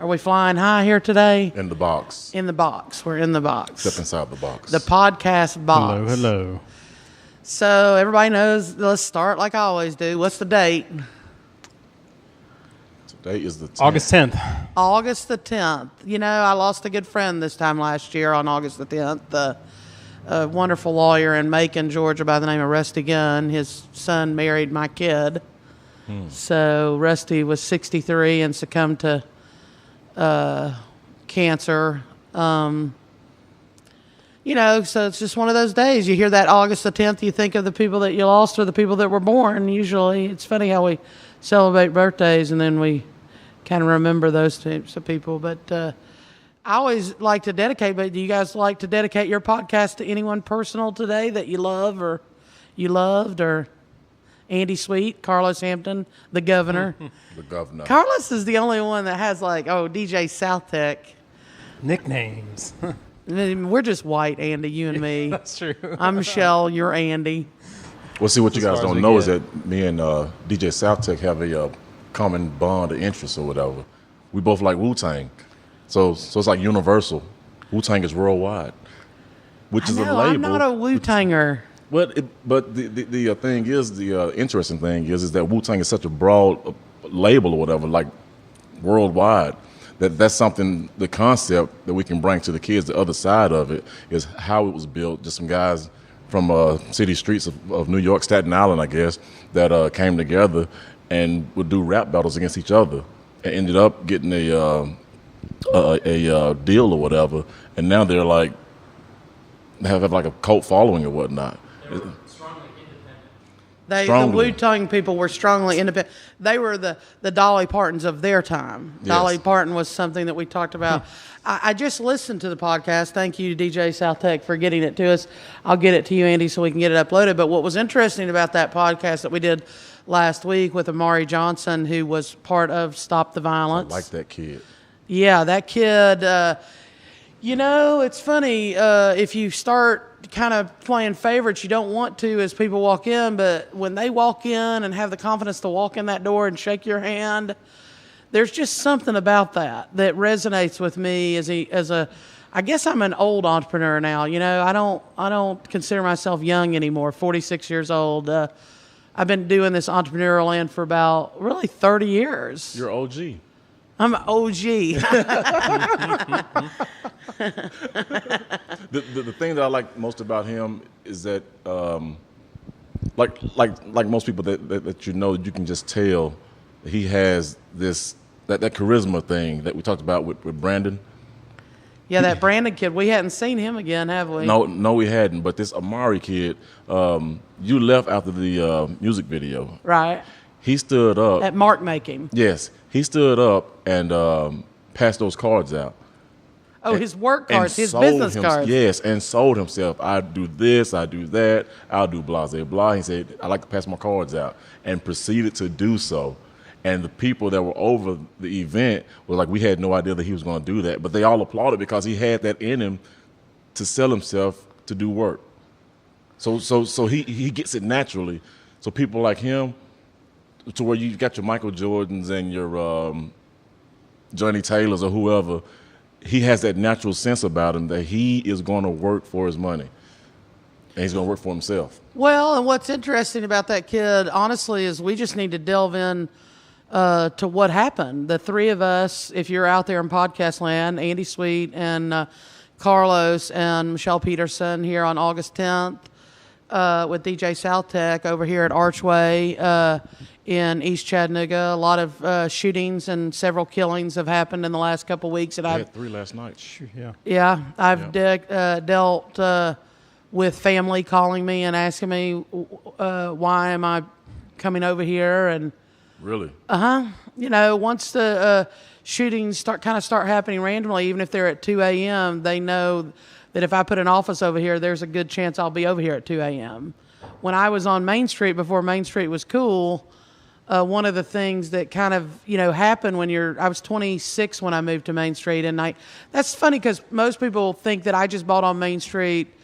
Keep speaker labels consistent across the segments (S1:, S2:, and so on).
S1: Are we flying high here today?
S2: In the box.
S1: In the box. We're in the box.
S2: Step inside the box.
S1: The podcast box.
S3: Hello.
S1: So everybody knows, let's start like I always do. What's the date?
S2: Today is the 10th.
S3: August 10th.
S1: August the 10th. You know, I lost a good friend this time last year on August the 10th. A wonderful lawyer in Macon, Georgia by the name of Rusty Gunn. His son married my kid. So Rusty was 63 and succumbed to cancer. You know, so it's just one of those days. You hear that August the 10th, you think of the people that you lost or the people that were born. Usually, it's funny how we celebrate birthdays and then we kind of remember those types of people. But I always like to dedicate, but do you guys like to dedicate your podcast to anyone personal today that you love or you loved? Or Andy Sweet, Carlos Hampton, the governor.
S2: The governor.
S1: Carlos is the only one that has DJ South Tech.
S3: Nicknames.
S1: We're just white, Andy, you and me.
S3: That's true.
S1: I'm Michelle, you're Andy.
S2: Well, see, what you
S3: As
S2: guys
S3: far as
S2: don't
S3: we
S2: know is
S3: get.
S2: that me and DJ Southtech have a common bond of interest or whatever. We both like Wu-Tang. So it's like universal. Wu-Tang is worldwide, which is a label.
S1: I'm not a Wu-Tanger.
S2: But the thing is, the interesting thing is that Wu-Tang is such a broad label or whatever, like worldwide, that's something, the concept that we can bring to the kids, the other side of it, is how it was built. Just some guys from city streets of New York, Staten Island, I guess, that came together and would do rap battles against each other and ended up getting a deal or whatever. And now they're like, they have like a cult following or whatnot.
S1: The
S2: Strongly.
S1: Wu-Tang people were strongly independent. They were the Dolly Partons of their time.
S2: Yes.
S1: Dolly Parton was something that we talked about. I just listened to the podcast. Thank you, DJ South Tech, for getting it to us. I'll get it to you, Andy, so we can get it uploaded. But what was interesting about that podcast that we did last week with Amari Johnson, who was part of Stop the Violence.
S2: I like that kid.
S1: Yeah, that kid, you know, it's funny, if you start kind of playing favorites, you don't want to as people walk in, but when they walk in and have the confidence to walk in that door and shake your hand, there's just something about that resonates with me I guess I'm an old entrepreneur now, you know, I don't consider myself young anymore, 46 years old. I've been doing this entrepreneurial land for about really 30 years.
S2: You're OG.
S1: I'm an OG.
S2: The thing that I like most about him is that, like most people that you know, you can just tell that he has that charisma thing that we talked about with Brandon.
S1: Yeah, that Brandon kid. We hadn't seen him again, have we?
S2: No, we hadn't. But this Amari kid, you left after the music video.
S1: Right.
S2: He stood up.
S1: At mark making.
S2: Yes, he stood up and passed those cards out.
S1: Oh, his work cards, his
S2: sold
S1: business cards.
S2: Yes, and sold himself. I do this, I do that, I'll do blah, blah, blah. He said, I like to pass my cards out, and proceeded to do so. And the people that were over the event were like, we had no idea that he was going to do that. But they all applauded because he had that in him to sell himself to do work. So he gets it naturally. So people like him, to where you got your Michael Jordans and your Johnny Taylors or whoever, he has that natural sense about him that he is going to work for his money. And he's going to work for himself.
S1: Well, and what's interesting about that kid, honestly, is we just need to delve in to what happened. The three of us, if you're out there in podcast land, Andy Sweet and Carlos and Michelle Peterson here on August 10th with DJ South Tech over here at Archway in East Chattanooga. A lot of shootings and several killings have happened in the last couple of weeks. And
S2: I had 3 last night.
S1: Yeah, I've dealt with family calling me and asking me why am I coming over here, and
S2: Really?
S1: you know, once the shootings start happening randomly, even if they're at 2 a.m., they know that if I put an office over here, there's a good chance I'll be over here at 2 a.m. When I was on Main Street, before Main Street was cool, one of the things that kind of, you know, happened I was 26 when I moved to Main Street, and that's funny because most people think that I just bought on Main Street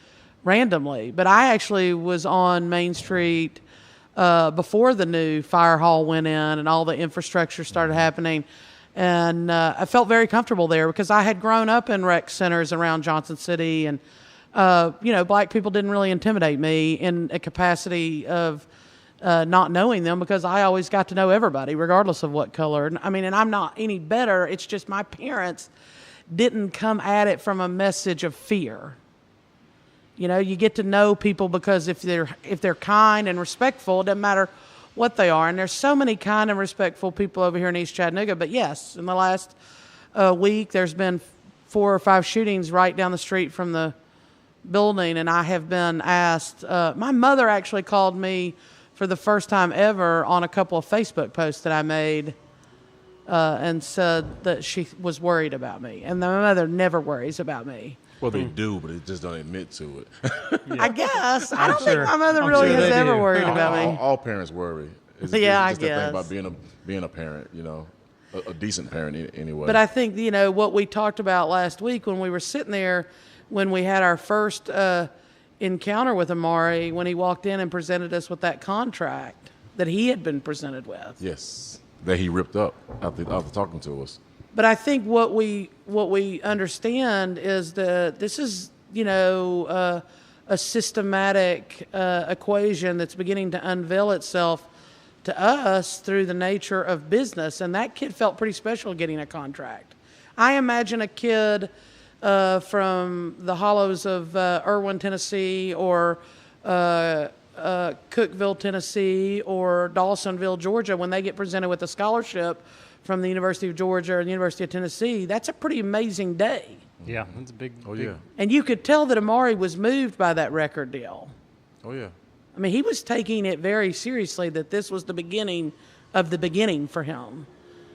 S1: randomly, but I actually was on Main Street before the new fire hall went in and all the infrastructure started happening. And I felt very comfortable there because I had grown up in rec centers around Johnson City, and black people didn't really intimidate me in a capacity of not knowing them, because I always got to know everybody, regardless of what color. And I'm not any better. It's just my parents didn't come at it from a message of fear. You get to know people because if they're kind and respectful, it doesn't matter what they are. And there's so many kind and respectful people over here in East Chattanooga. But yes, in the last week, there's been 4 or 5 shootings right down the street from the building, and I have been asked. My mother actually called me for the first time ever on a couple of Facebook posts that I made, and said that she was worried about me. And my mother never worries about me.
S2: Well, they do, but they just don't admit to it.
S1: I guess. I don't
S3: sure.
S1: think my mother
S3: I'm
S1: really
S3: sure
S1: has
S3: they
S1: ever
S3: do.
S1: worried about me.
S2: All parents worry. It's
S1: Yeah,
S2: just
S1: I
S2: that thing
S1: guess.
S2: about being a parent, a decent parent anyway.
S1: But I think, what we talked about last week when we were sitting there, when we had our first encounter with Amari, when he walked in and presented us with that contract that he had been presented with.
S2: Yes, that he ripped up after talking to us.
S1: But I think what we understand is that this is, a systematic equation that's beginning to unveil itself to us through the nature of business. And that kid felt pretty special getting a contract. I imagine a kid from the hollows of Irwin, Tennessee, or Cookeville, Tennessee, or Dawsonville, Georgia, when they get presented with a scholarship from the University of Georgia or the University of Tennessee. That's a pretty amazing day.
S3: Yeah, that's a big.
S2: Oh
S3: big-
S2: yeah.
S1: And you could tell that Amari was moved by that record deal.
S2: Oh yeah.
S1: He was taking it very seriously, that this was the beginning of the beginning for him,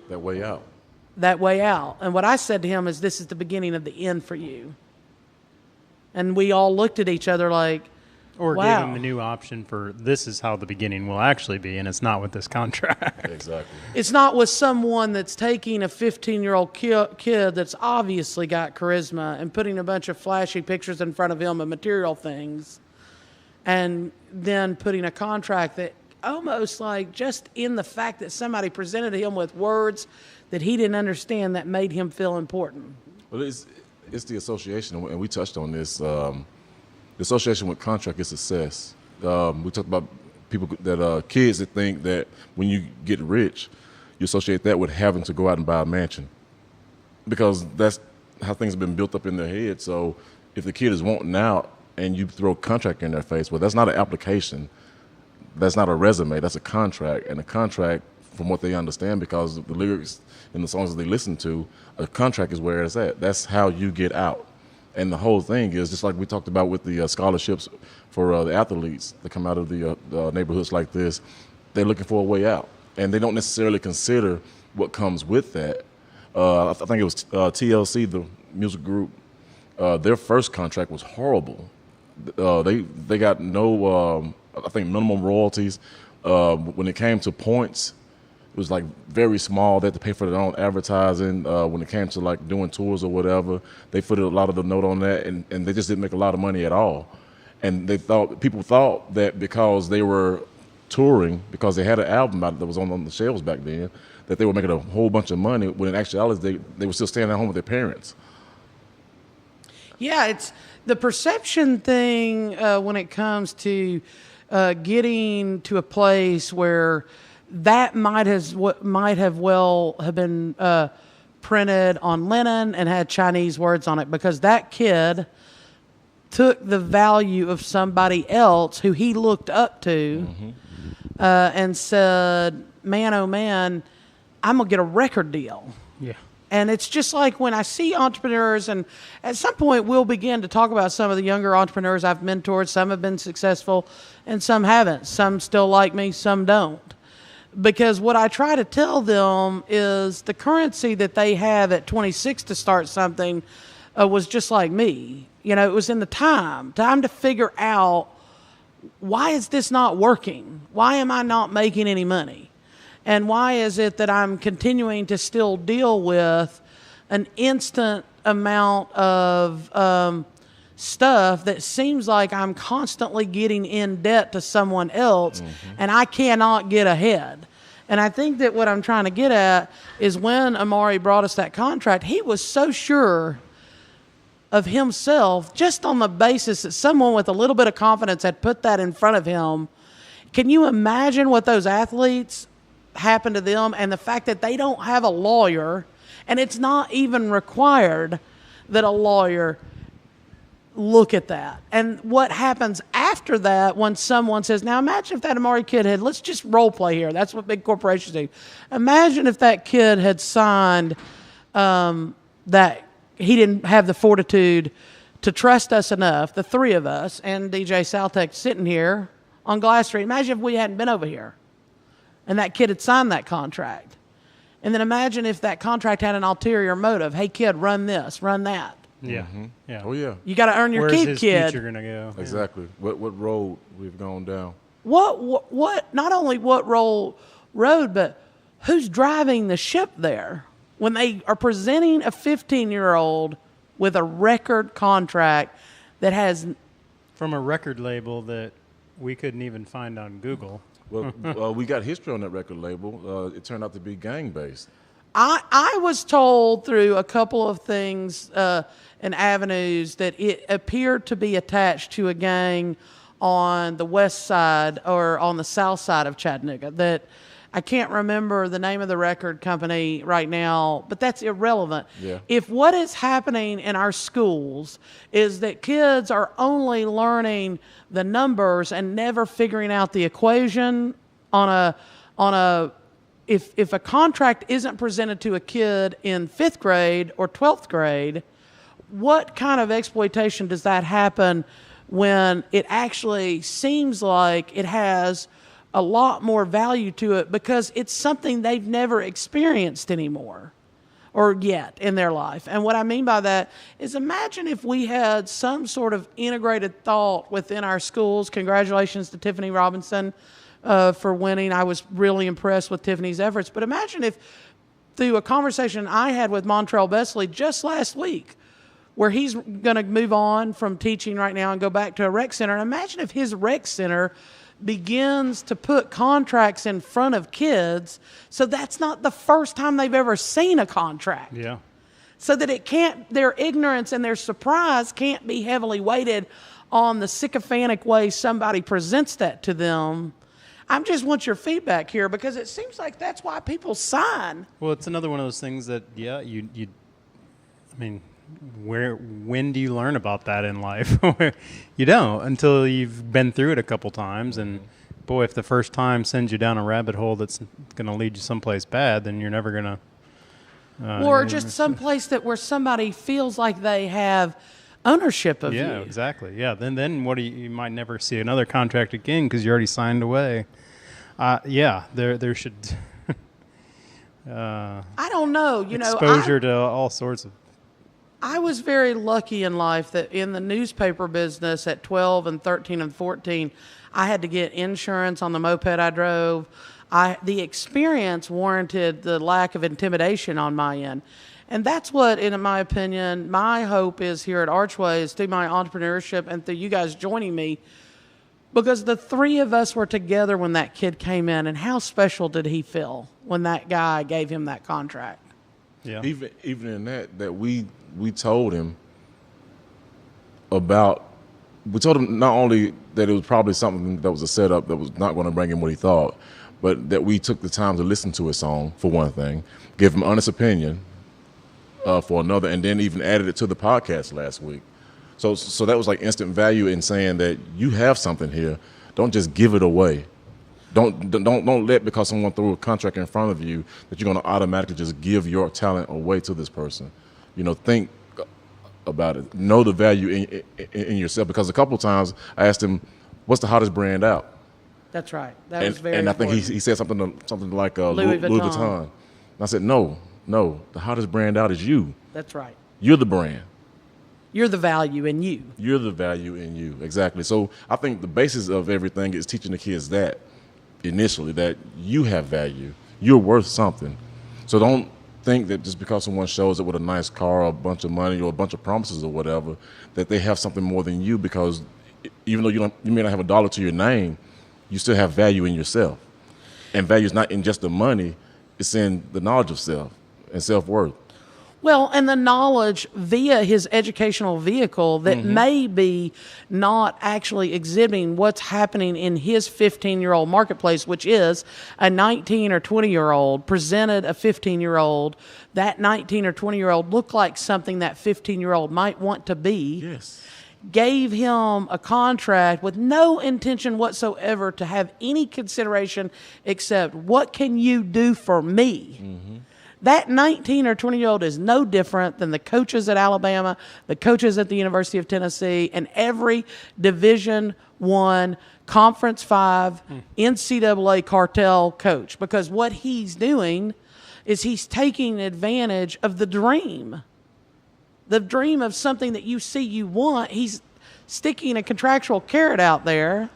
S2: That way out.
S1: that way out. And what I said to him is, this is the beginning of the end for you. And we all looked at each other like,
S3: Or
S1: wow.
S3: gave him a new option for this is how the beginning will actually be, and it's not with this contract.
S2: Exactly.
S1: It's not with someone that's taking a 15-year-old kid that's obviously got charisma and putting a bunch of flashy pictures in front of him of material things, and then putting a contract that almost like just in the fact that somebody presented him with words that he didn't understand that made him feel important.
S2: Well, it's the association, and we touched on this. The association with contract is success. We talked about people kids that think that when you get rich, you associate that with having to go out and buy a mansion, because that's how things have been built up in their head. So if the kid is wanting out and you throw a contract in their face, well, that's not an application. That's not a resume. That's a contract. And a contract, from what they understand, because of the lyrics in the songs that they listen to, a contract is where it's at. That's how you get out. And the whole thing is, just like we talked about with the scholarships for the athletes that come out of the neighborhoods like this, they're looking for a way out. And they don't necessarily consider what comes with that. I think it was TLC, the music group, their first contract was horrible. They got no, I think, minimum royalties. When it came to points, it was like very small. They had to pay for their own advertising. When it came to like doing tours or whatever, they put a lot of the note on that, and they just didn't make a lot of money at all. And people thought that because they were touring, because they had an album out that was on the shelves back then, that they were making a whole bunch of money, when in actuality they were still staying at home with their parents.
S1: Yeah, it's the perception thing when it comes to getting to a place where that might have well have been printed on linen and had Chinese words on it, because that kid took the value of somebody else who he looked up to and said, man, oh man, I'm going to get a record deal.
S3: Yeah.
S1: And it's just like when I see entrepreneurs, and at some point we'll begin to talk about some of the younger entrepreneurs I've mentored. Some have been successful and some haven't. Some still like me, some don't. Because what I try to tell them is the currency that they have at 26 to start something was just like me. It was in the time to figure out, why is this not working? Why am I not making any money? And why is it that I'm continuing to still deal with an instant amount of stuff that seems like I'm constantly getting in debt to someone else, and I cannot get ahead? And I think that what I'm trying to get at is when Amari brought us that contract, he was so sure of himself just on the basis that someone with a little bit of confidence had put that in front of him. Can you imagine what those athletes happen to them, and the fact that they don't have a lawyer, and it's not even required that a lawyer look at that? And what happens after that when someone says, now imagine if that Amari kid had, let's just role play here. That's what big corporations do. Imagine if that kid had signed that he didn't have the fortitude to trust us enough, the three of us, and DJ Saltek sitting here on Glass Street. Imagine if we hadn't been over here and that kid had signed that contract. And then imagine if that contract had an ulterior motive. Hey, kid, run this, run that.
S3: Yeah. Yeah.
S2: Oh yeah,
S1: You got to earn your
S3: Where's
S1: keep,
S3: his
S1: kid.
S3: future gonna go?
S2: exactly. What road we've gone down?
S1: What? Not only what road, but who's driving the ship there when they are presenting a 15-year-old with a record contract that has.
S3: From a record label that we couldn't even find on Google.
S2: Well, we got history on that record label. It turned out to be gang based.
S1: I was told through a couple of things and avenues that it appeared to be attached to a gang on the west side or on the south side of Chattanooga. That I can't remember the name of the record company right now, but that's irrelevant.
S2: Yeah.
S1: If what is happening in our schools is that kids are only learning the numbers and never figuring out the equation on a if a contract isn't presented to a kid in 5th grade or 12th grade, what kind of exploitation does that happen when it actually seems like it has a lot more value to it because it's something they've never experienced anymore or yet in their life? And what I mean by that is, imagine if we had some sort of integrated thought within our schools. Congratulations to Tiffany Robinson for winning. I was really impressed with Tiffany's efforts. But imagine if, through a conversation I had with Montrell Besley just last week, where he's going to move on from teaching right now and go back to a rec center. And imagine if his rec center begins to put contracts in front of kids, so that's not the first time they've ever seen a contract.
S3: Yeah.
S1: So that it can't, their ignorance and their surprise can't be heavily weighted on the sycophantic way somebody presents that to them. I just want your feedback here, because it seems like that's why people sign.
S3: Well, it's another one of those things that, yeah, I mean, when do you learn about that in life? You don't until you've been through it a couple times. And boy, if the first time sends you down a rabbit hole that's going to lead you someplace bad, then you're never going to.
S1: Or just someplace that where somebody feels like they have ownership of you.
S3: Yeah, exactly. Yeah. Then what do you might never see another contract again because you already signed away. Yeah, there should.
S1: I don't know.
S3: Exposure to all sorts of.
S1: I was very lucky in life that in the newspaper business at 12 and 13 and 14, I had to get insurance on the moped I drove. The experience warranted the lack of intimidation on my end. And that's what, in my opinion, my hope is here at Archway, is through my entrepreneurship and through you guys joining me, because the three of us were together when that kid came in. And how special did he feel when that guy gave him that contract?
S3: Yeah.
S2: Even in that we told him about. We told him not only that it was probably something that was a setup that was not going to bring him what he thought, but that we took the time to listen to his song, for one thing, give him honest opinion for another, and then even added it to the podcast last week. So that was like instant value in saying that you have something here. Don't just give it away. Don't let, because someone threw a contract in front of you, that you're going to automatically just give your talent away to this person. Think about it. Know the value in yourself. Because a couple of times I asked him, "What's the hottest brand out?"
S1: That's right. That was very
S2: and I
S1: important.
S2: think he said something like
S1: Louis
S2: Louis
S1: Vuitton.
S2: Vuitton. And I said, no, the hottest brand out is you.
S1: That's right.
S2: You're the brand.
S1: You're the value in you.
S2: You're the value in you. Exactly. So I think the basis of everything is teaching the kids that initially, that you have value. You're worth something. So don't think that just because someone shows up with a nice car or a bunch of money or a bunch of promises or whatever, that they have something more than you, because even though you may not have a dollar to your name, you still have value in yourself. And value is not in just the money; it's in the knowledge of self and self-worth.
S1: Well, and the knowledge via his educational vehicle that may be not actually exhibiting what's happening in his 15-year-old marketplace, which is a 19 or 20-year-old presented a 15-year-old. That 19 or 20-year-old looked like something that 15-year-old might want to be.
S2: Yes.
S1: Gave him a contract with no intention whatsoever to have any consideration except, what can you do for me? That 19 or 20-year-old is no different than the coaches at Alabama, the coaches at the University of Tennessee, and every Division I, Conference 5, NCAA cartel coach. Because what he's doing is he's taking advantage of the dream of something that you see you want. He's sticking a contractual carrot out there.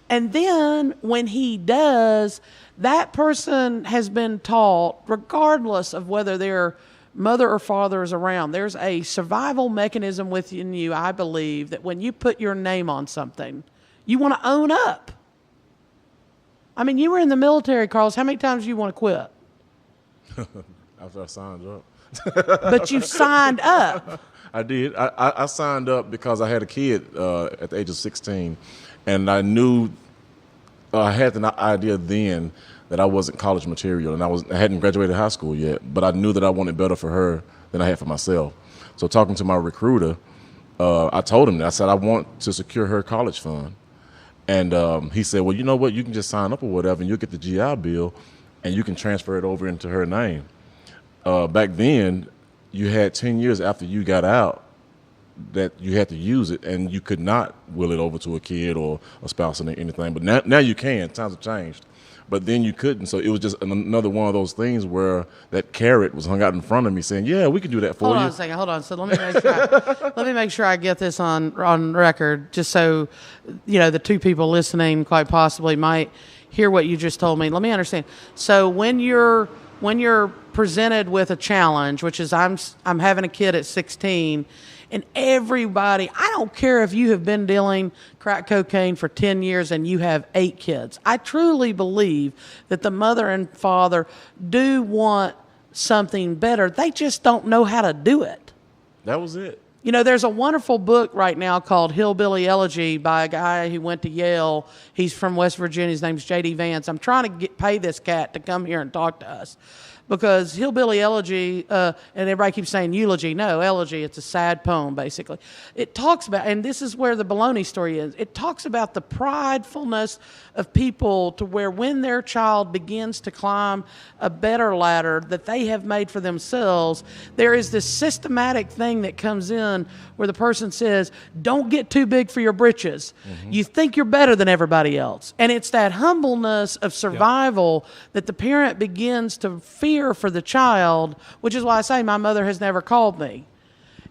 S1: And then when he does, that person has been taught, regardless of whether their mother or father is around, there's a survival mechanism within you, I believe, that when you put your name on something, you want to own up. I mean, you were in the military, Carlos. How many times do you want to quit?
S2: After I signed up.
S1: But you signed up.
S2: I did. I signed up because I had a kid at the age of 16, and I knew I had the idea then that I wasn't college material, and I hadn't graduated high school yet, but I knew that I wanted better for her than I had for myself. So talking to my recruiter, I told him that. I said, I want to secure her college fund. And he said, well, you know what? You can just sign up or whatever, and you'll get the GI Bill, and you can transfer it over into her name. Back then, you had 10 years after you got out that you had to use it, and you could not will it over to a kid or a spouse or anything. But now you can. Times have changed. But then you couldn't. So it was just another one of those things where that carrot was hung out in front of me saying, yeah, we can do that for you.
S1: Hold on a second. Hold on. So let me make sure I get this on record, just so, the two people listening quite possibly might hear what you just told me. Let me understand. So when you're presented with a challenge, which is I'm having a kid at 16, and everybody, I don't care if you have been dealing crack cocaine for 10 years and you have 8 kids. I truly believe that the mother and father do want something better. They just don't know how to do it.
S2: That was it.
S1: There's a wonderful book right now called Hillbilly Elegy by a guy who went to Yale. He's from West Virginia. His name's J.D. Vance. I'm trying to pay this cat to come here and talk to us. Because Hillbilly Elegy, and everybody keeps saying eulogy. No, elegy, it's a sad poem, basically. It talks about, and this is where the baloney story is, it talks about the pridefulness of people to where when their child begins to climb a better ladder that they have made for themselves, there is this systematic thing that comes in where the person says, don't get too big for your britches. You think you're better than everybody else. And it's that humbleness of survival that the parent begins to fear for the child, which is why I say my mother has never called me.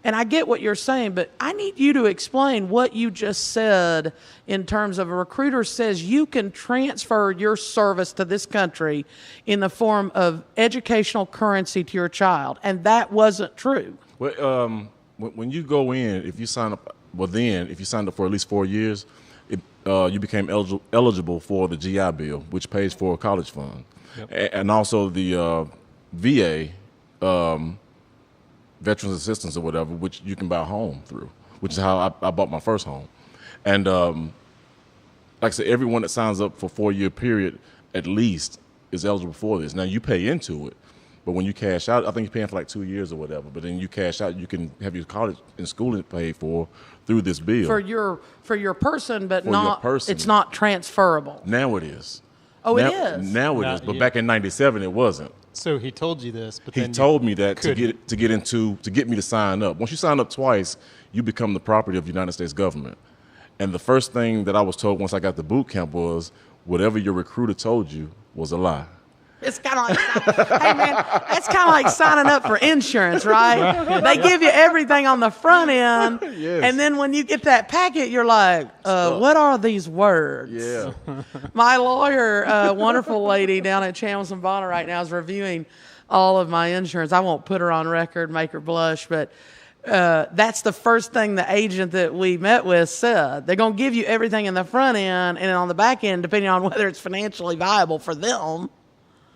S1: And I get what you're saying, but I need you to explain what you just said in terms of a recruiter says you can transfer your service to this country in the form of educational currency to your child, and that wasn't true.
S2: Well, when you go in, if you sign up, if you signed up for at least 4 years, you became eligible for the GI Bill, which pays for a college fund. Yep. And also the VA, Veterans Assistance or whatever, which you can buy a home through, which is how I bought my first home. And like I said, everyone that signs up for a 4-year period at least is eligible for this. Now, you pay into it, but when you cash out, I think you're paying for like 2 years or whatever, but then you cash out, you can have your college and schooling paid for through this bill.
S1: For your person, but
S2: not,
S1: it's not transferable.
S2: Now it is.
S1: Oh, it is?
S2: Now it is, but back in '97 it wasn't.
S3: So he told you this, but
S2: he
S3: then
S2: told me that to get me to sign up. Once you sign up twice, you become the property of the United States government. And the first thing that I was told once I got to boot camp was, whatever your recruiter told you was a lie.
S1: It's kind of like, hey man, that's kind of like signing up for insurance, right? They give you everything on the front end,
S2: yes.
S1: And then when you get that packet, you're like, what are these words?
S2: Yeah.
S1: My lawyer, wonderful lady down at Chandler & Bonner right now, is reviewing all of my insurance. I won't put her on record, make her blush, but that's the first thing the agent that we met with said. They're going to give you everything in the front end and on the back end, depending on whether it's financially viable for them.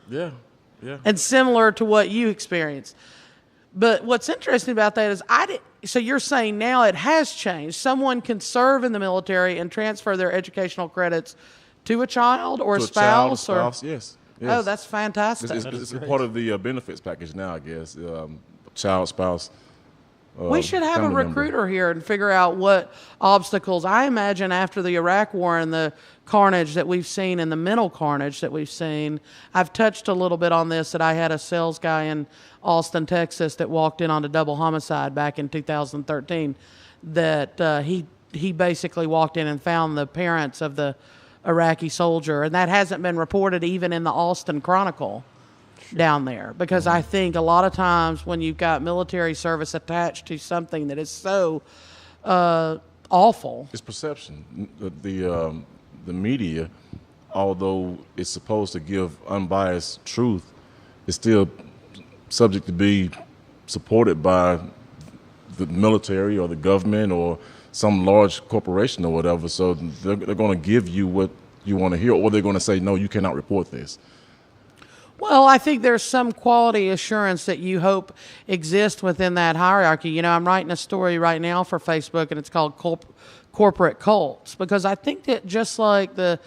S2: Yeah, yeah.
S1: And similar to what you experienced. But what's interesting about that is so you're saying now it has changed. Someone can serve in the military and transfer their educational credits to a child or
S2: To
S1: a spouse?
S2: yes.
S1: Oh, that's fantastic.
S2: It's a part of the benefits package now, I guess. Child, spouse.
S1: We should have a
S2: family member.
S1: recruiter here and figure out what obstacles. I imagine after the Iraq War and the carnage that we've seen and the mental carnage that we've seen, I've touched a little bit on this, that I had a sales guy in Austin, Texas that walked in on a double homicide back in 2013, that he basically walked in and found the parents of the Iraqi soldier, and that hasn't been reported even in the Austin Chronicle down there, because I think a lot of times when you've got military service attached to something that is so awful,
S2: It's perception. The media, although it's supposed to give unbiased truth, is still subject to be supported by the military or the government or some large corporation or whatever. So they're going to give you what you want to hear, or they're going to say, no, you cannot report this.
S1: well, I think there's some quality assurance that you hope exists within that hierarchy. You know, I'm writing a story right now for Facebook, and it's called Corporate Cults, because I think that just like the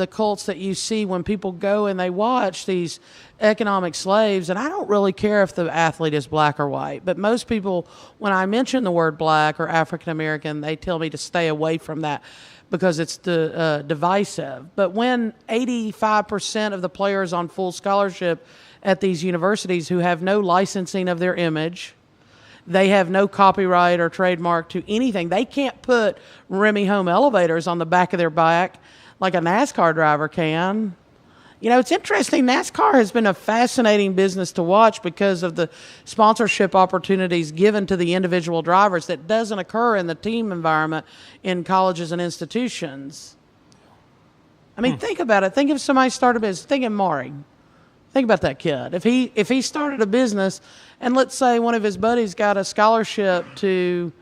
S1: cults that you see when people go and they watch these economic slaves, and I don't really care if the athlete is black or white, but most people, when I mention the word black or African American, they tell me to stay away from that because it's divisive. But when 85% of the players on full scholarship at these universities who have no licensing of their image, they have no copyright or trademark to anything. They can't put Remy Home elevators on the back of their bike like a NASCAR driver can. You know, it's interesting. NASCAR has been a fascinating business to watch because of the sponsorship opportunities given to the individual drivers that doesn't occur in the team environment in colleges and institutions. I mean, think about it. Think if somebody started a business. Think of Maury. Think about that kid. If he started a business, and let's say one of his buddies got a scholarship to,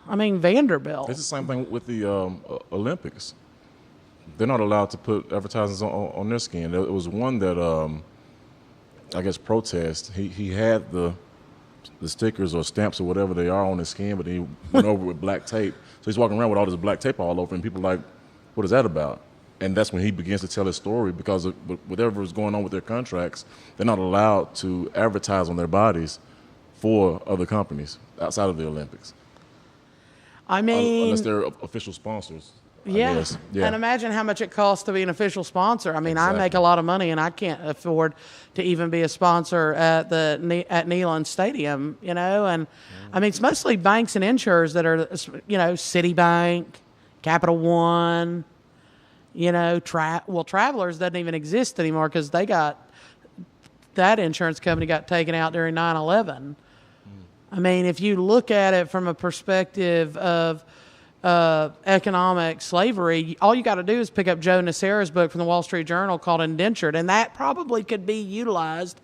S1: Vanderbilt.
S2: It's the same thing with the Olympics. They're not allowed to put advertisements on their skin. There was one that, I guess, protest. He had the stickers or stamps or whatever they are on his skin, but he went over with black tape. So he's walking around with all this black tape all over, and people are like, what is that about? And that's when he begins to tell his story, because of whatever is going on with their contracts, they're not allowed to advertise on their bodies for other companies outside of the Olympics.
S1: I mean,
S2: unless they're official sponsors. I
S1: yeah.
S2: guess. Yeah.
S1: And imagine how much it costs to be an official sponsor. I mean, I
S2: Exactly.
S1: make a lot of money, and I can't afford to even be a sponsor at Neyland Stadium, you know. And I mean, it's mostly banks and insurers that are, you know, Citibank, Capital One, you know, Travelers doesn't even exist anymore because that insurance company got taken out during 9/11. I mean, if you look at it from a perspective of economic slavery, all you got to do is pick up Joe Nacera's book from the Wall Street Journal called Indentured, and that probably could be utilized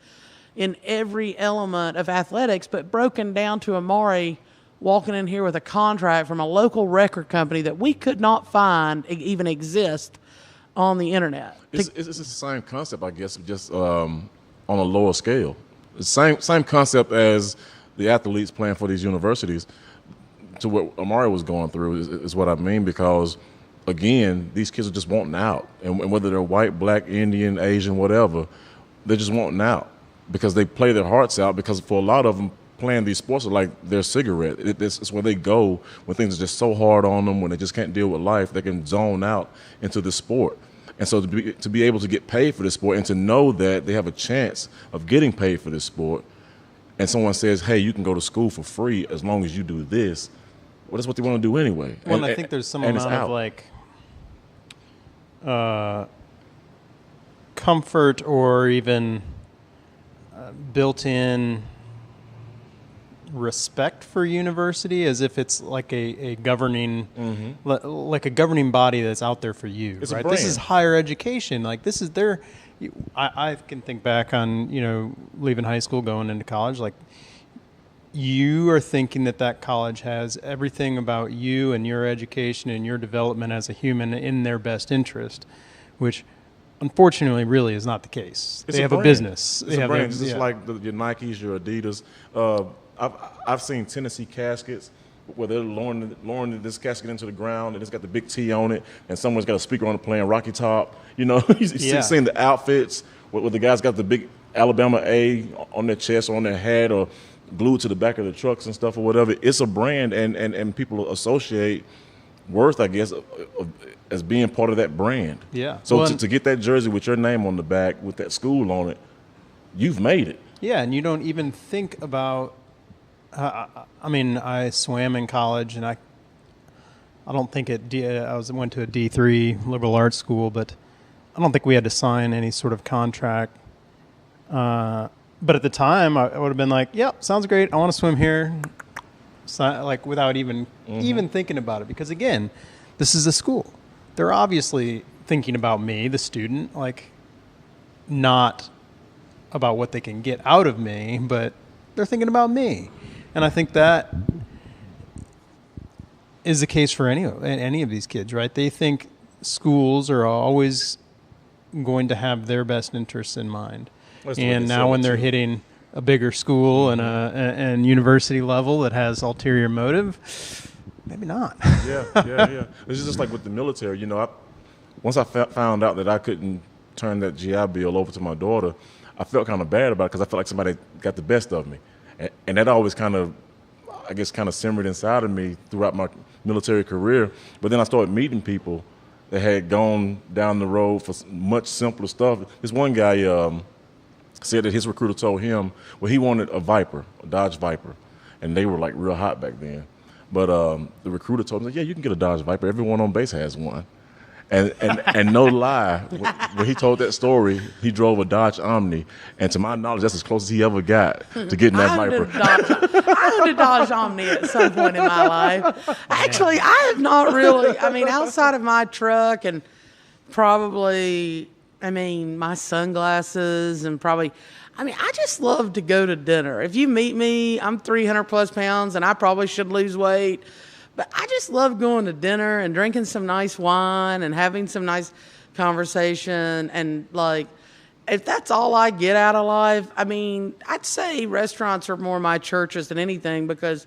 S1: in every element of athletics, but broken down to Amari walking in here with a contract from a local record company that we could not find even exist on the internet.
S2: It's the same concept, I guess, just on a lower scale. The same concept as the athletes playing for these universities. To what Amari was going through is what I mean, because, again, these kids are just wanting out. And whether they're white, black, Indian, Asian, whatever, they're just wanting out because they play their hearts out, because for a lot of them, playing these sports are like their cigarette. It's where they go when things are just so hard on them, when they just can't deal with life. They can zone out into the sport. And so to be able to get paid for this sport and to know that they have a chance of getting paid for this sport, and someone says, hey, you can go to school for free as long as you do this, well, that's what they want to do anyway.
S3: Well, and I think there's some amount of like comfort or even built-in respect for university, as if it's like a governing, like a governing body that's out there for you.
S2: It's a
S3: right?
S2: brand.
S3: This is higher education. Like this is their. I can think back on leaving high school, going into college. Like you are thinking that college has everything about you and your education and your development as a human in their best interest, which unfortunately really is not the case.
S2: It's
S3: they have a
S2: brand.
S3: business.
S2: It's
S3: They
S2: a
S3: have
S2: brand. It's just
S3: yeah.
S2: like your Nikes, your Adidas. I've seen Tennessee caskets where they're lowering this casket into the ground, and it's got the big T on it, and someone's got a speaker on it playing Rocky Top. You know,
S3: Yeah.
S2: seeing the outfits where the guys got the big Alabama A on their chest or on their head or glued to the back of the trucks and stuff or whatever. It's a brand, and people associate worth, I guess, as being part of that brand.
S3: Yeah.
S2: So
S3: Well,
S2: to get that jersey with your name on the back with that school on it, you've made it.
S3: Yeah, and you don't even think about. I mean, I swam in college, and I don't think went to a D3 liberal arts school, but I don't think we had to sign any sort of contract. But at the time, I would have been like, "Yep, sounds great. I want to swim here," like without even thinking about it. Because again, this is a school. They're obviously thinking about me, the student, like not about what they can get out of me, but they're thinking about me. And I think that is the case for any of these kids, right? They think schools are always going to have their best interests in mind.
S2: That's the way
S3: And
S2: they
S3: now
S2: sell
S3: when
S2: it,
S3: they're
S2: too.
S3: hitting a bigger school and university level that has ulterior motive, maybe not.
S2: Yeah. It's just like with the military. You know, once I found out that I couldn't turn that GI Bill over to my daughter, I felt kind of bad about it because I felt like somebody got the best of me. And that always kind of simmered inside of me throughout my military career. But then I started meeting people that had gone down the road for much simpler stuff. This one guy said that his recruiter told him, well, he wanted a Viper, a Dodge Viper, and they were like real hot back then. But the recruiter told him, yeah, you can get a Dodge Viper. Everyone on base has one. And no lie, when he told that story, he drove a Dodge Omni, and to my knowledge, that's as close as he ever got to getting that Viper.
S1: I owned a Dodge Omni at some point in my life. Actually, I have not really. I mean, outside of my truck and probably, my sunglasses and probably. I just love to go to dinner. If you meet me, I'm 300 plus pounds, and I probably should lose weight. But I just love going to dinner and drinking some nice wine and having some nice conversation. And, like, if that's all I get out of life, I'd say restaurants are more my churches than anything because,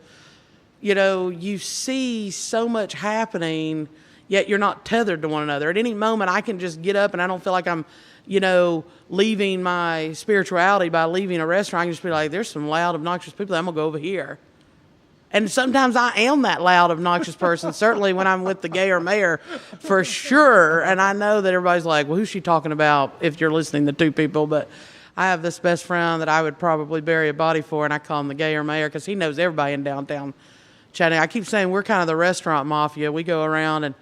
S1: you see so much happening, yet you're not tethered to one another. At any moment, I can just get up and I don't feel like I'm, leaving my spirituality by leaving a restaurant. I can just be like, there's some loud, obnoxious people. I'm going to go over here. And sometimes I am that loud, obnoxious person, certainly when I'm with the Gayer Mayor, for sure. And I know that everybody's like, well, who's she talking about if you're listening to two people? But I have this best friend that I would probably bury a body for, and I call him the Gayer Mayor because he knows everybody in downtown Chattanooga. I keep saying we're kind of the restaurant mafia. We go around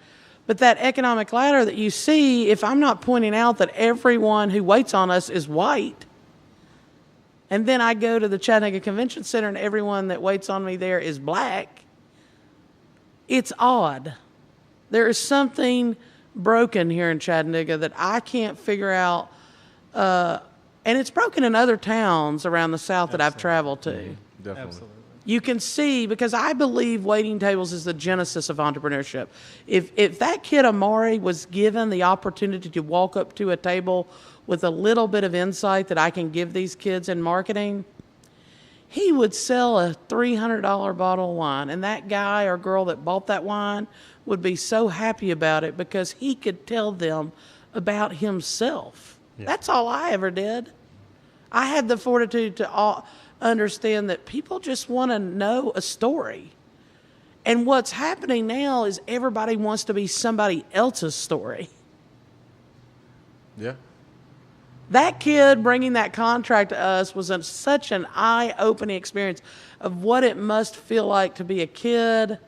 S1: but that economic ladder that you see, if I'm not pointing out that everyone who waits on us is white, and then I go to the Chattanooga Convention Center and everyone that waits on me there is black, it's odd. There is something broken here in Chattanooga that I can't figure out. And it's broken in other towns around the South that I've traveled to.
S2: Definitely.
S3: Absolutely.
S1: You can see, because I believe waiting tables is the genesis of entrepreneurship. If that kid Amari was given the opportunity to walk up to a table with a little bit of insight that I can give these kids in marketing, he would sell a $300 bottle of wine. And that guy or girl that bought that wine would be so happy about it because he could tell them about himself. Yeah. That's all I ever did. I had the fortitude to understand that people just want to know a story. And what's happening now is everybody wants to be somebody else's story.
S2: Yeah.
S1: That kid bringing that contract to us was such an eye-opening experience of what it must feel like to be a kid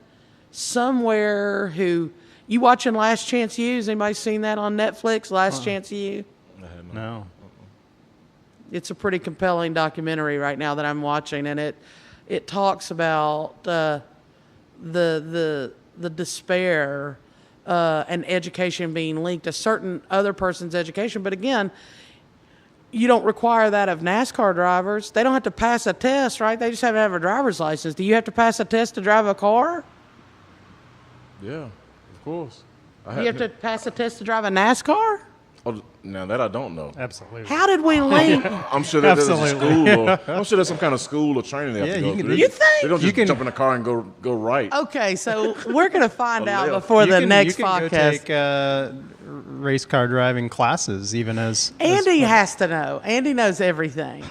S1: somewhere who... You watching Last Chance U? Has anybody seen that on Netflix, Last Chance U?
S3: No.
S1: It's a pretty compelling documentary right now that I'm watching, and it talks about the despair and education being linked to certain other person's education. But again, you don't require that of NASCAR drivers. They don't have to pass a test, right? They just have to have a driver's license. Do you have to pass a test to drive a car?
S2: Yeah, of course.
S1: Do you have to pass a test to drive a NASCAR?
S2: Oh, now that I don't know.
S3: Absolutely.
S1: How did we link?
S2: I'm sure there's a
S3: Absolutely.
S2: school. I'm sure there's some kind of school or training they have
S3: Yeah,
S2: to go
S3: you can-
S2: through.
S1: You think?
S2: They don't
S3: You
S2: just
S3: can-
S2: jump in the car and go right.
S1: Okay, so we're going to find
S2: A
S1: out
S2: left.
S1: before the
S3: you
S1: next
S3: can
S1: podcast.
S3: Go take race car driving classes, even as
S1: Andy has to know. Andy knows everything.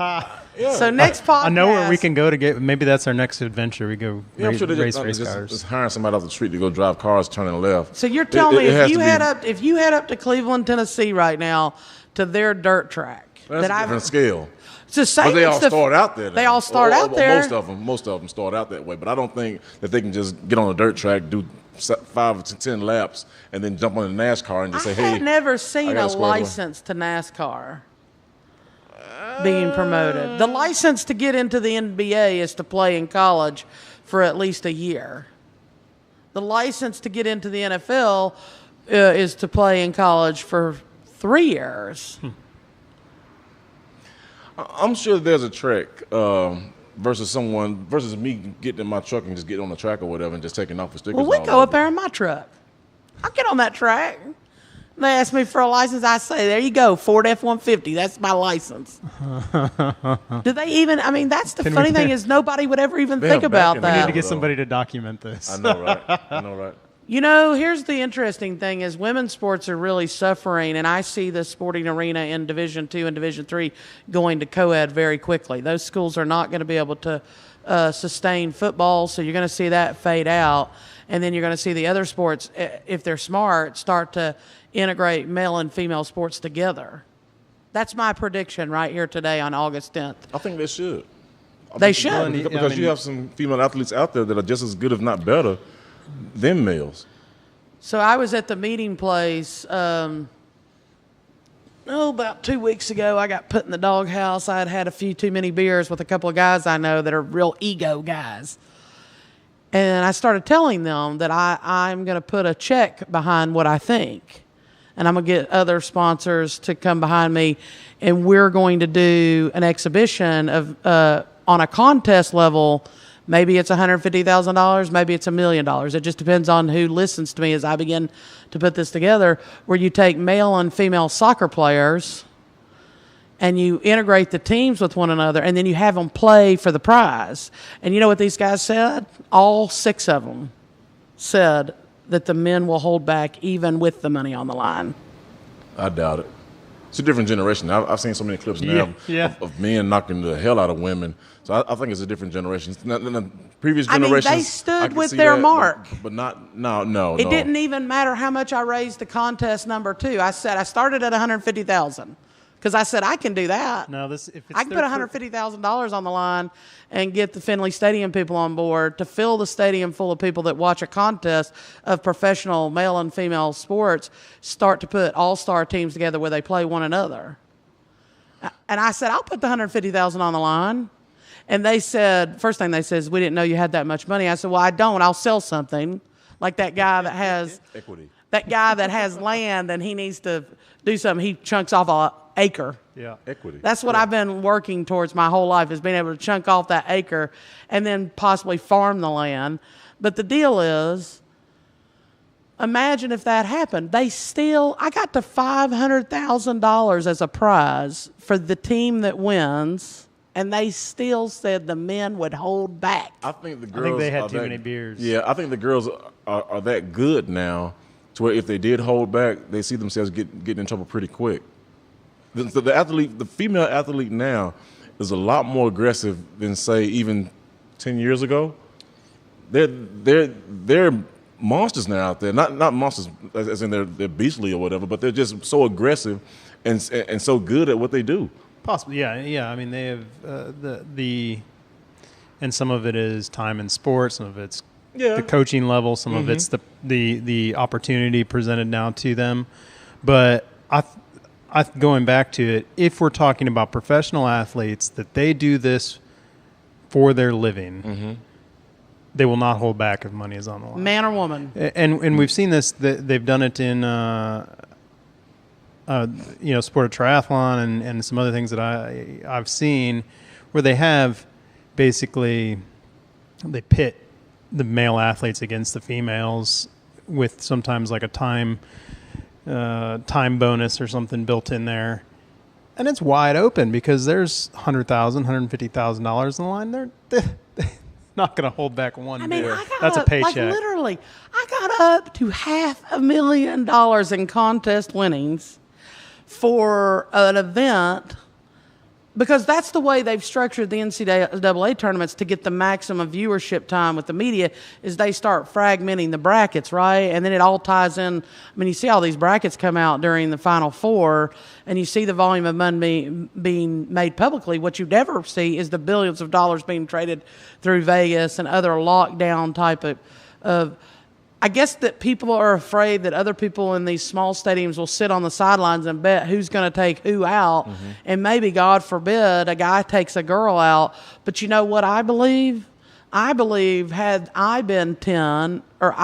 S2: Yeah.
S1: So next podcast.
S3: I know where we can go to get. Maybe that's our next adventure. We go
S2: Yeah, I'm sure they
S3: race
S2: just,
S3: cars.
S2: just hiring somebody off the street to go drive cars turning left.
S1: So you're telling me
S2: it has
S1: if you
S2: to be-
S1: head up to Cleveland, Tennessee right now to their dirt track.
S2: That's a different scale.
S1: It's the same.
S2: But they all
S1: it's the-
S2: start out there.
S1: They
S2: now.
S1: all start out there.
S2: Most of them start out that way. But I don't think that they can just get on a dirt track, do 5 to 10 laps, and then jump on a NASCAR and just
S1: I
S2: say, "Hey."
S1: had never seen
S2: gotta
S1: a
S2: square away.
S1: license to NASCAR being promoted. The license to get into the NBA is to play in college for at least a year. The license to get into the NFL is to play in college for 3 years.
S2: I'm sure there's a track versus me getting in my truck and just getting on the track or whatever and just taking off the stickers.
S1: Well, we
S2: all
S1: go up
S2: over.
S1: there in my truck. I'll get on that track. They ask me for a license. I say, there you go, Ford F-150. That's my license. Do they even, I mean, that's the
S3: Can
S1: funny
S3: we-
S1: thing is nobody would ever even
S2: They
S1: think
S2: have
S1: about
S2: backing.
S3: We need
S1: that.
S3: to get somebody to document this.
S2: I know, right? I know, right?
S1: You know, here's the interesting thing is women's sports are really suffering, and I see the sporting arena in Division II and Division III going to co-ed very quickly. Those schools are not going to be able to sustain football, so you're going to see that fade out, and then you're going to see the other sports, if they're smart, start to integrate male and female sports together. That's my prediction right here today on August 10th.
S2: I think they should.
S1: They should.
S2: Because you have some female athletes out there that are just as good, if not better, than males.
S1: So I was at the meeting place, about 2 weeks ago. I got put in the doghouse. I had had a few too many beers with a couple of guys I know that are real ego guys. And I started telling them that I'm going to put a check behind what I think. And I'm going to get other sponsors to come behind me. And we're going to do an exhibition of on a contest level. Maybe it's $150,000. Maybe it's $1 million. It just depends on who listens to me as I begin to put this together, where you take male and female soccer players and you integrate the teams with one another, and then you have them play for the prize. And you know what these guys said? All 6 of them said that the men will hold back even with the money on the line.
S2: I doubt it. It's a different generation. I've seen so many clips now
S3: Yeah.
S2: of men knocking the hell out of women. So I think it's a different generation. In the previous
S1: I mean,
S2: generations,
S1: they stood
S2: I could
S1: with
S2: see
S1: their
S2: that,
S1: mark.
S2: but not no.
S1: It didn't even matter how much I raised the contest number to. I said I started at $150,000 because I said I can do that.
S3: No, if it's
S1: I can put $150,000 on the line and get the Finley Stadium people on board to fill the stadium full of people that watch a contest of professional male and female sports, start to put all-star teams together where they play one another. And I said, I'll put the $150,000 on the line. And they said, first thing they said is, we didn't know you had that much money. I said, well, I don't. I'll sell something. Like that guy that has
S2: equity.
S1: That guy that has land and he needs to do something, he chunks off an acre.
S3: Yeah.
S2: Equity.
S1: That's what I've been working towards my whole life, is being able to chunk off that acre and then possibly farm the land. But the deal is, imagine if that happened. I got to $500,000 as a prize for the team that wins, and they still said the men would hold back.
S2: I think the girls.
S3: they had
S2: are
S3: too
S2: that-
S3: many beers.
S2: Yeah, I think the girls are that good now, to where if they did hold back, they see themselves getting in trouble pretty quick. The female athlete now is a lot more aggressive than, say, even 10 years ago. They're monsters now out there. Not monsters as in they're beastly or whatever, but they're just so aggressive and so good at what they do.
S3: Possibly, yeah. I mean, they have and some of it is time in sports, some of it's the coaching level, some of it's the opportunity presented now to them. But I going back to it, if we're talking about professional athletes that they do this for their living, they will not hold back if money is on the line.
S1: Man or woman.
S3: And we've seen this. They've done it in sport of triathlon and some other things that I've seen where they have basically they pit the male athletes against the females with sometimes like a time bonus or something built in there. And it's wide open because there's $100,000, $150,000 in the line. They're not going to hold back one bit. That's a paycheck.
S1: Like literally, I got up to $500,000 in contest winnings for an event because that's the way they've structured the NCAA tournaments to get the maximum viewership time with the media is they start fragmenting the brackets, right? And then it all ties in. I mean, you see all these brackets come out during the Final Four, and you see the volume of money being made publicly. What you never see is the billions of dollars being traded through Vegas and other lockdown type of I guess that people are afraid that other people in these small stadiums will sit on the sidelines and bet who's going to take who out. Mm-hmm. And maybe, God forbid, a guy takes a girl out. But you know what I believe? I believe had I been 10 or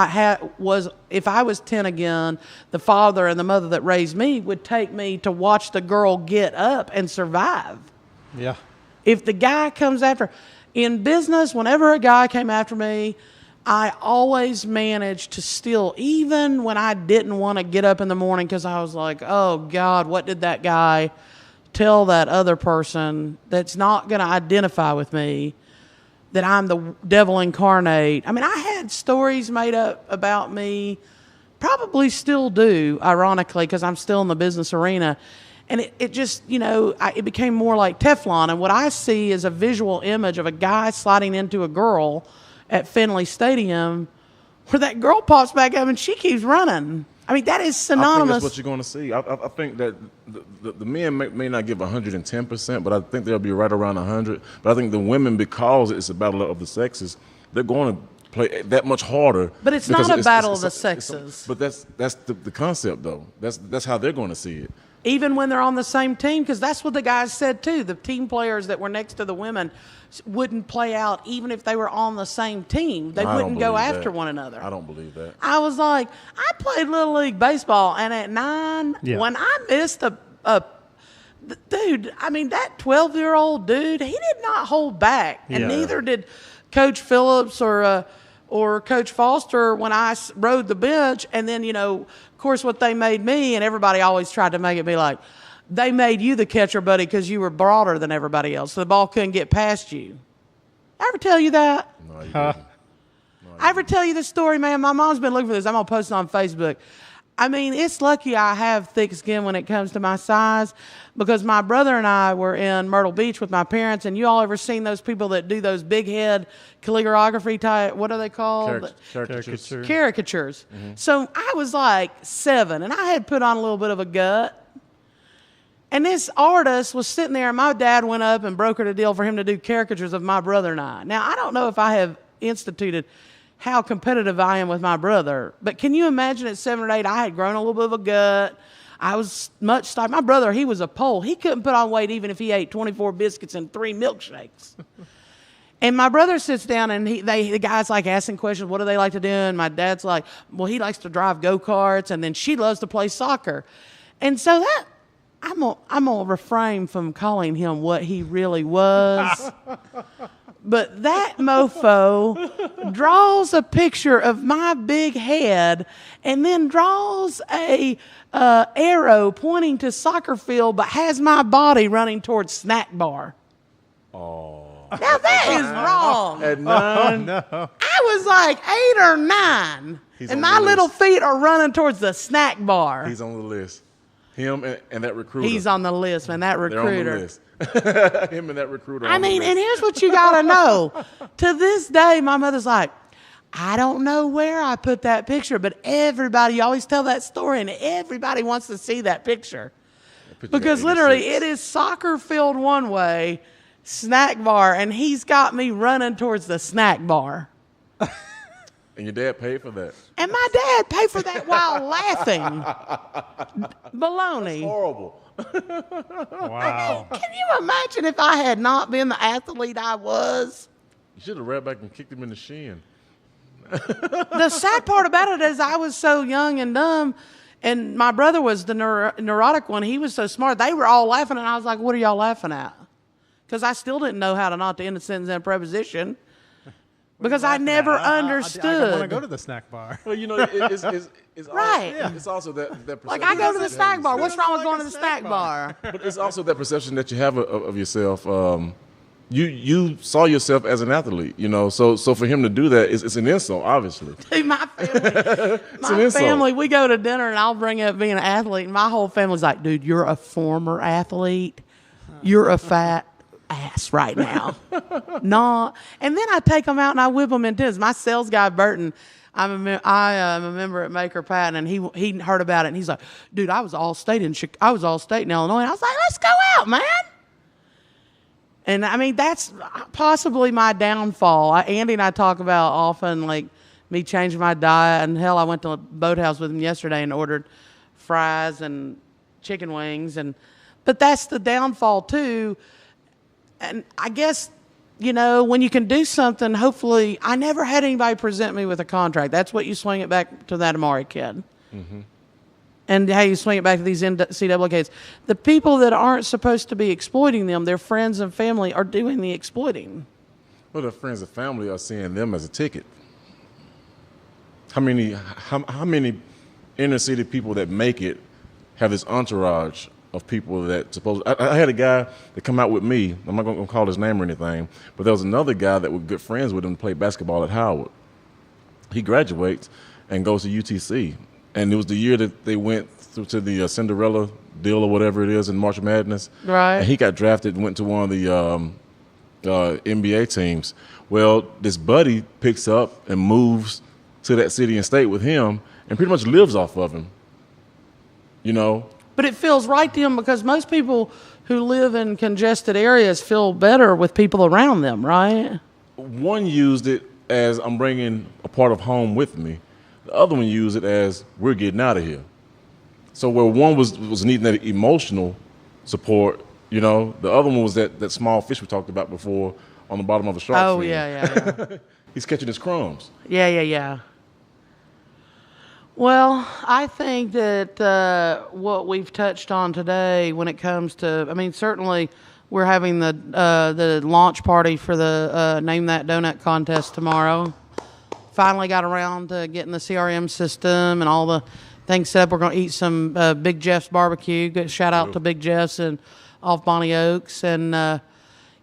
S1: if I was 10 again, the father and the mother that raised me would take me to watch the girl get up and survive.
S3: Yeah.
S1: If the guy comes after, in business, whenever a guy came after me, I always managed to still, even when I didn't want to get up in the morning because I was like, oh, God, what did that guy tell that other person that's not going to identify with me, that I'm the devil incarnate? I mean, I had stories made up about me, probably still do, ironically, because I'm still in the business arena. And it just, it became more like Teflon. And what I see is a visual image of a guy sliding into a girl at Finley Stadium where that girl pops back up and she keeps running. I mean, that is synonymous.
S2: I think that's what you're going to see. I think that the men may not give 110%, but I think they'll be right around 100. But I think the women, because it's a battle of the sexes, they're going to play that much harder.
S1: But it's not a battle of the sexes.
S2: But that's the concept, though. That's how they're going to see it.
S1: Even when they're on the same team, because that's what the guys said, too. The team players that were next to the women wouldn't play out even if they were on the same team. They wouldn't go after one another.
S2: I don't believe that.
S1: I was like, I played Little League Baseball, and at 9, when I missed dude, I mean, that 12-year-old dude, he did not hold back, and neither did Coach Phillips or Coach Foster when I rode the bench. And then, of course, what they made me, and everybody always tried to make it be like, they made you the catcher, buddy, because you were broader than everybody else. So the ball couldn't get past you. I ever tell you that?
S2: No, you didn't.
S1: I ever tell you this story, man? My mom's been looking for this. I'm going to post it on Facebook. I mean, it's lucky I have thick skin when it comes to my size, because my brother and I were in Myrtle Beach with my parents, and you all ever seen those people that do those big head calligraphy type, what are they called?
S2: Caricatures.
S1: Mm-hmm. So I was like 7, and I had put on a little bit of a gut. And this artist was sitting there, and my dad went up and brokered a deal for him to do caricatures of my brother and I. Now, I don't know if I have instituted how competitive I am with my brother, but can you imagine at 7 or 8, I had grown a little bit of a gut. I was much stopped. My brother, he was a pole. He couldn't put on weight even if he ate 24 biscuits and 3 milkshakes. And my brother sits down, and the guy's like asking questions, what do they like to do? And my dad's like, well, he likes to drive go-karts, and then she loves to play soccer. And so that, I'm gonna refrain from calling him what he really was. But that mofo draws a picture of my big head and then draws a arrow pointing to soccer field, but has my body running towards snack bar.
S2: Oh.
S1: Now that is wrong.
S2: At 9?
S3: No.
S1: I was like 8 or 9, and my little feet are running towards the snack bar.
S2: He's on the list. Him and that recruiter.
S1: He's on the list, man. That recruiter.
S2: They're on the list. Him and that recruiter.
S1: I mean, and here's what you got to know. To this day, my mother's like, I don't know where I put that picture, but everybody, you always tell that story, and everybody wants to see that picture. Because literally, it is soccer field one way, snack bar, and he's got me running towards the snack bar.
S2: And your dad paid for that.
S1: And my dad paid for that while laughing. Baloney.
S2: That's horrible.
S3: Wow.
S1: Can you imagine if I had not been the athlete I was?
S2: You should have ran back and kicked him in the shin.
S1: The sad part about it is I was so young and dumb, And my brother was the neurotic one. He was so smart. They were all laughing, and I was like, what are y'all laughing at? Because I still didn't know how to not to end a sentence in a preposition. Because I never understood.
S3: I want to go to the snack bar.
S2: Well, you know, it's
S1: Right.
S2: It's also that perception.
S1: Like, I go to the snack bar. What's wrong with
S3: like
S1: going
S3: a
S1: to the
S3: snack
S1: snack bar?
S2: But it's also that perception that you have of yourself. You saw yourself as an athlete, you know. So for him to do that, it's an insult, obviously.
S1: Dude, my family,
S2: an insult.
S1: we go to dinner and I'll bring up being an athlete, and my whole family's like, dude, you're a former athlete. You're a fat ass right now. No. And then I take them out and I whip them in tennis. My sales guy, Burton, I'm a member at Maker Patton, and he heard about it, and he's like, dude, I was all state in Illinois. And I was like, let's go out, man. And I mean, that's possibly my downfall. Andy and I talk about often, like, me changing my diet. And hell, I went to a Boathouse with him yesterday and ordered fries and chicken wings. But that's the downfall too. And I guess, you know, when you can do something, hopefully, I never had anybody present me with a contract. That's what you swing it back to that Amari kid. Mm-hmm. And how you swing it back to these NCAA kids. The people that aren't supposed to be exploiting them, their friends and family, are doing the exploiting.
S2: Well, their friends and family are seeing them as a ticket. How many inner city people that make it have this entourage of people that suppose? I had a guy that come out with me. I'm not going to call his name or anything, but there was another guy that was good friends with him to play basketball at Howard. He graduates and goes to UTC. And it was the year that they went through to the Cinderella deal or whatever it is in March Madness.
S1: Right.
S2: And he got drafted and went to one of the NBA teams. Well, this buddy picks up and moves to that city and state with him and pretty much lives off of him, you know.
S1: But it feels right to them because most people who live in congested areas feel better with people around them, right?
S2: One used it as I'm bringing a part of home with me. The other one used it as we're getting out of here. So where one was needing that emotional support, you know, the other one was that small fish we talked about before on the bottom of a shark fin.
S1: Oh, yeah.
S2: He's catching his crumbs.
S1: Yeah. Well, I think that what we've touched on today when it comes to, I mean, certainly we're having the launch party for the Name That Donut contest tomorrow. Finally got around to getting the CRM system and all the things set up. We're going to eat some Big Jeff's barbecue. Good shout out to Big Jeff's and off Bonnie Oaks. And,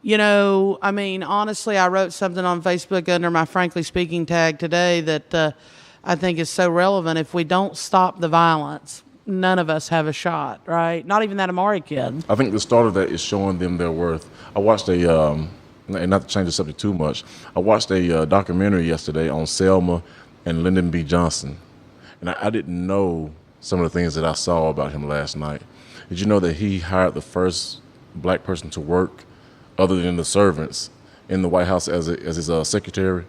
S1: you know, I mean, honestly, I wrote something on Facebook under my Frankly Speaking tag today that I think is so relevant. If we don't stop the violence, none of us have a shot, right? Not even that Amari kid.
S2: I think the start of that is showing them their worth. I watched and not to change the subject too much, I watched a documentary yesterday on Selma and Lyndon B. Johnson. And I didn't know some of the things that I saw about him last night. Did you know that he hired the first black person to work, other than the servants, in the White House as his secretary?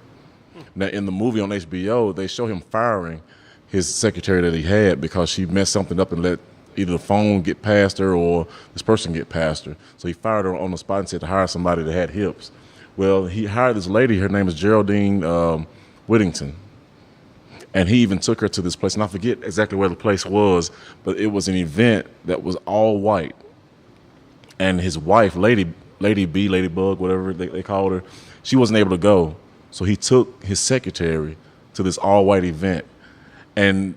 S2: Now, in the movie on HBO, they show him firing his secretary that he had because she messed something up and let either the phone get past her or this person get past her. So he fired her on the spot and said to hire somebody that had hips. Well, he hired this lady. Her name is Geraldine Whittington. And he even took her to this place. And I forget exactly where the place was, but it was an event that was all white. And his wife, Lady B, Ladybug, whatever they called her, she wasn't able to go. So he took his secretary to this all-white event. And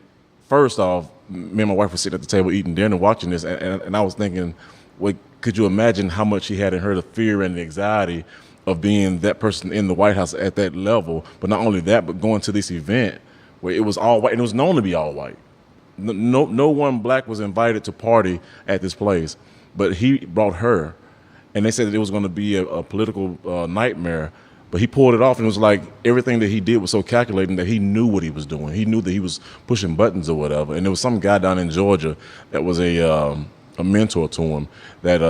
S2: first off, me and my wife were sitting at the table eating dinner watching this, and I was thinking, well, could you imagine how much he had in her, the fear and the anxiety of being that person in the White House at that level? But not only that, but going to this event where it was all white, and it was known to be all white. No one black was invited to party at this place, but he brought her, and they said that it was going to be a political nightmare. But he pulled it off, and it was like everything that he did was so calculating that he knew what he was doing. He knew that he was pushing buttons or whatever. And there was some guy down in Georgia that was a mentor to him that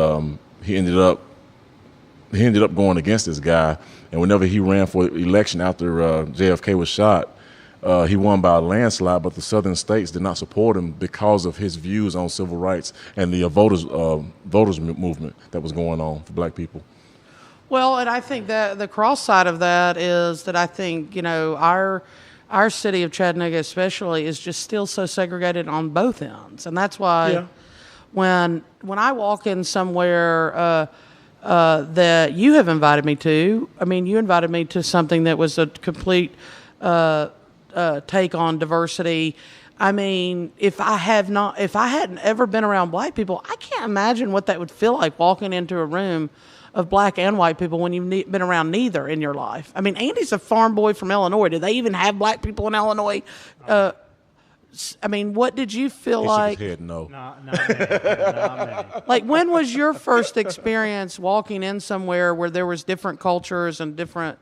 S2: he ended up going against this guy. And whenever he ran for election after JFK was shot, he won by a landslide. But the southern states did not support him because of his views on civil rights and the voters movement that was going on for black people. Well,
S1: and I think that the cross side of that is that I think, you know, our our city of Chattanooga especially is just still so segregated on both ends, and that's why
S2: Yeah.
S1: when I walk in somewhere that you have invited me to, I mean, you invited me to something that was a complete take on diversity. I mean, if I hadn't ever been around black people, I can't imagine what that would feel like walking into a room of black and white people when you've been around neither in your life. I mean, Andy's a farm boy from Illinois. Do they even have black people in Illinois? I mean, what did you feel
S2: He shook
S1: like?
S2: his head no.
S3: Not many. Not many.
S1: Like, when was your first experience walking in somewhere where there was different cultures and different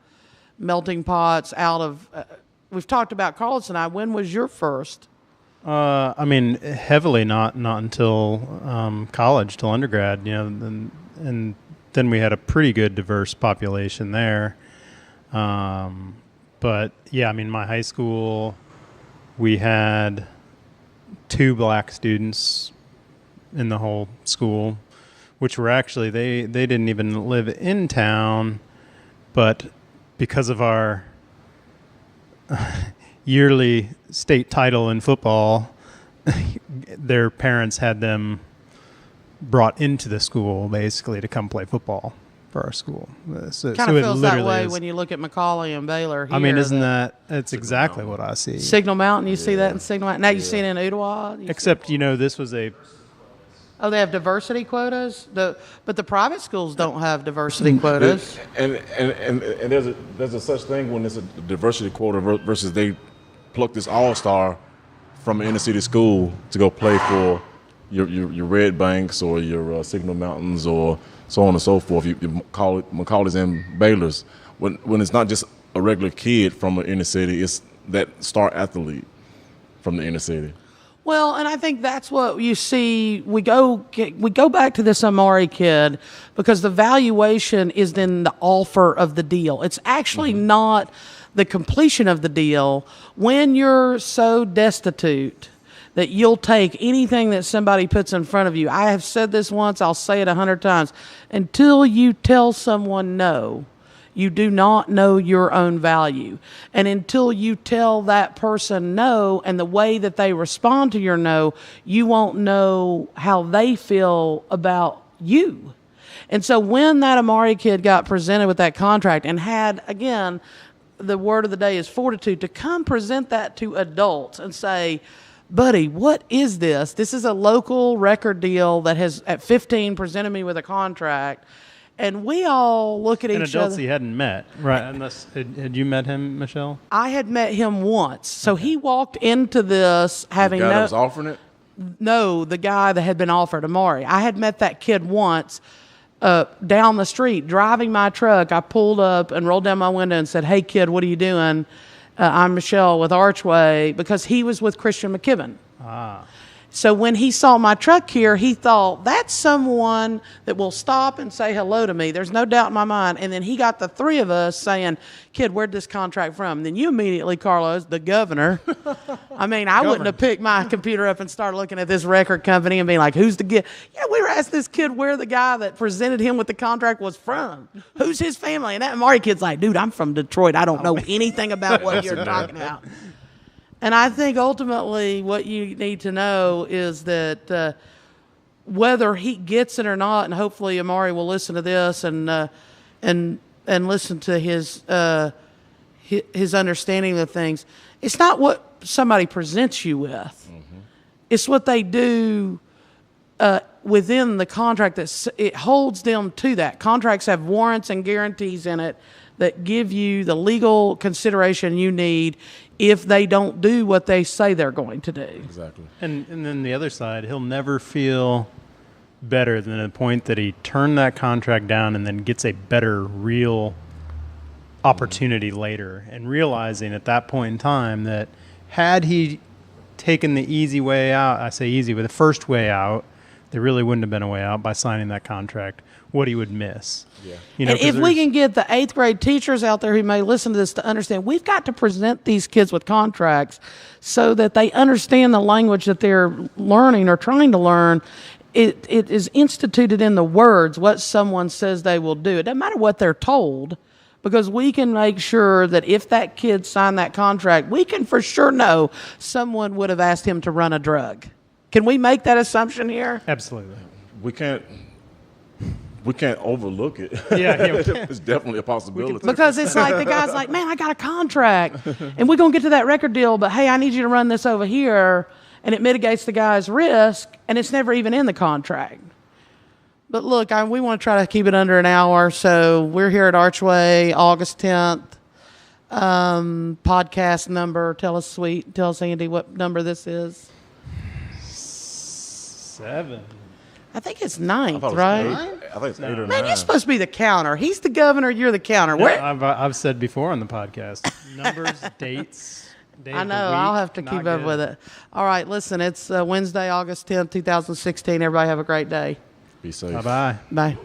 S1: melting pots out of? We've talked about Carlos and I. When was your first?
S3: I mean, heavily not until college, till undergrad. You know, and then we had a pretty good diverse population there. But yeah, I mean, my high school, we had 2 black students in the whole school, which were actually they didn't even live in town, but because of our yearly state title in football, their parents had them brought into the school basically to come play football for our school. So,
S1: Kind
S3: so
S1: of
S3: it
S1: feels that
S3: literally
S1: way
S3: is-
S1: when you look at Macaulay and Baylor.
S3: I mean,
S1: here,
S3: isn't that's exactly what I see.
S1: Signal Mountain? You see that in Signal Mountain. Now you see it in Ottawa.
S3: Except, you know, this was a
S1: Oh, they have diversity quotas. But the private schools don't have diversity quotas.
S2: And there's a such thing when it's a diversity quota versus they pluck this all-star from an inner city school to go play for your Red Banks or your Signal Mountains or so on and so forth. You call it Macaulay's and Baylor's. When it's not just a regular kid from an inner city, it's that star athlete from the inner city.
S1: Well, and I think that's what you see. We go back to this Amari kid because the valuation is in the offer of the deal. It's actually not the completion of the deal. When you're so destitute that you'll take anything that somebody puts in front of you. I have said this once, I'll say it 100 times. Until you tell someone no, you do not know your own value. And until you tell that person no, and the way that they respond to your no, you won't know how they feel about you. And so when that Amari kid got presented with that contract and had, again, the word of the day is fortitude, to come present that to adults and say, buddy, what is this? This is a local record deal that has, at 15, presented me with a contract. And we all look at
S3: an
S1: each
S3: adults
S1: other.
S3: he hadn't met, right? Unless had you met him, Michelle?
S1: I had met him once. So he walked into this having
S2: The guy that was offering it?
S1: no, the guy that had been offered, Amari. I had met that kid once down the street, driving my truck. I pulled up and rolled down my window and said, hey, kid, what are you doing? I'm Michelle with Archway, because he was with Christian McKibben. So when he saw my truck here, he thought, that's someone that will stop and say hello to me. There's no doubt in my mind. And then he got the 3 of us saying, kid, where'd this contract from? And then you immediately, Carlos, the governor. I mean, I wouldn't have picked my computer up and started looking at this record company and being like, who's the kid? Yeah, we were asking this kid where the guy that presented him with the contract was from. Who's his family? And that Amari kid's like, dude, I'm from Detroit. I don't know anything about what you're talking about. And I think ultimately what you need to know is that whether he gets it or not, and hopefully Amari will listen to this and listen to his understanding of things. It's not what somebody presents you with. Mm-hmm. It's what they do within the contract that it holds them to that. Contracts have warrants and guarantees in it that give you the legal consideration you need if they don't do what they say they're going to do.
S2: Exactly.
S3: And then the other side, he'll never feel better than the point that he turned that contract down and then gets a better real opportunity later, and realizing at that point in time that had he taken the easy way out, I say easy, but the first way out, there really wouldn't have been a way out by signing that contract, what he would miss.
S2: Yeah.
S3: You know,
S1: And if we can get the 8th grade teachers out there who may listen to this to understand, we've got to present these kids with contracts so that they understand the language that they're learning or trying to learn. It is instituted in the words what someone says they will do. It doesn't matter what they're told, because we can make sure that if that kid signed that contract, we can for sure know someone would have asked him to run a drug. Can we make that assumption here?
S3: Absolutely.
S2: We can't overlook it.
S3: Yeah, we can't.
S2: It's definitely a possibility.
S1: Because it's like the guy's like, man, I got a contract and we're going to get to that record deal, but hey, I need you to run this over here. And it mitigates the guy's risk, and it's never even in the contract. But look, we want to try to keep it under an hour, so we're here at Archway, August 10th. Podcast number, tell us, Andy, what number this is.
S3: 7.
S1: I think it's
S2: I
S1: 9th,
S2: thought it was
S1: right?
S2: 8. I think it's 8 or 9.
S1: Man, you're supposed to be the counter. He's the governor, you're the counter.
S3: No,
S1: Where?
S3: I've said before on the podcast, numbers, dates. Day
S1: I
S3: of the
S1: know.
S3: week,
S1: I'll have to
S3: not
S1: keep up
S3: good.
S1: with it. All right, listen, it's Wednesday, August 10th, 2016. Everybody have a great day.
S2: Be safe.
S3: Bye-bye.
S1: Bye.